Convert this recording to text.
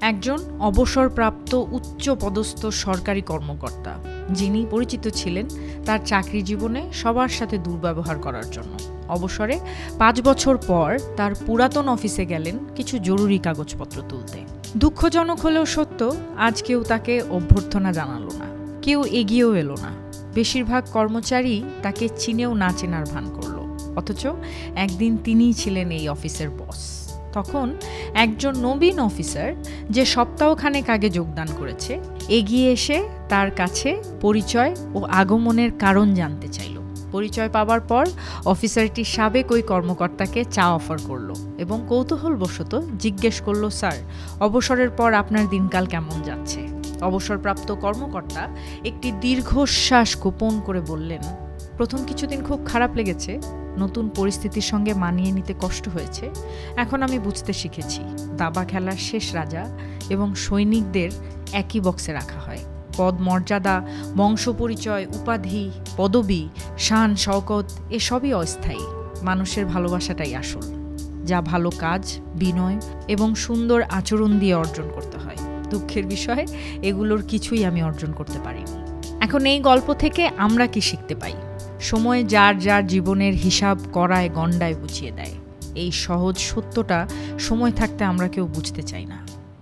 একজন অবসরপ্রাপ্ত উচ্চপদস্থ সরকারি কর্মকর্তা, যিনি পরিচিত ছিলেন তার চাকরি জীবনে সবার সাথে দুর্ব্যবহার করার জন্য। অবসরে 5 বছর পর তার পুরাতন অফিসে গেলেন কিছু জরুরি কাগজপত্র তুলতে। দুঃখজনক হলেও সত্য, আজ কেউ তাকে অভ্যর্থনা জানালো না, কেউ এগিয়েও এলো না। বেশিরভাগ কর্মচারী তাকে চিনেও না চেনার ভান করলো, অথচ একদিন তিনিই ছিলেন এই অফিসের বস। তখন একজন নবীন অফিসার, যে সপ্তাহখানেক আগে যোগদান করেছে, এগিয়ে এসে তার কাছে পরিচয় ও আগমনের কারণ জানতে চাইল। পরিচয় পাবার পর অফিসারটি সাবেক ওই কর্মকর্তাকে চা অফার করলো এবং কৌতূহলবশত জিজ্ঞেস করলো, স্যার, অবসরের পর আপনার দিনকাল কেমন যাচ্ছে? অবসরপ্রাপ্ত কর্মকর্তা একটি দীর্ঘশ্বাস গোপন করে বললেন, প্রথম কিছুদিন খুব খারাপ লেগেছে, নতুন পরিস্থিতির সঙ্গে মানিয়ে নিতে কষ্ট হয়েছে। এখন আমি বুঝতে শিখেছি, দাবা খেলার শেষ রাজা এবং সৈনিকদের একই বক্সে রাখা হয়। পদ মর্যাদা, বংশ পরিচয়, উপাধি, পদবি, শান শওকত এসবই অস্থায়ী। মানুষের ভালোবাসাটাই আসল, যা ভালো কাজ, বিনয় এবং সুন্দর আচরণ দিয়ে অর্জন করতে হয়। দুঃখের বিষয়, এগুলোর কিছুই আমি অর্জন করতে পারিনি। এখন এই গল্প থেকে আমরা কি শিখতে পাই? সময় যার যার জীবনের হিসাব করায় গণ্ডায় বুঝিয়ে দেয়। এই সহজ সত্যটা সময় থাকতে আমরা কেউ বুঝতে চাই না।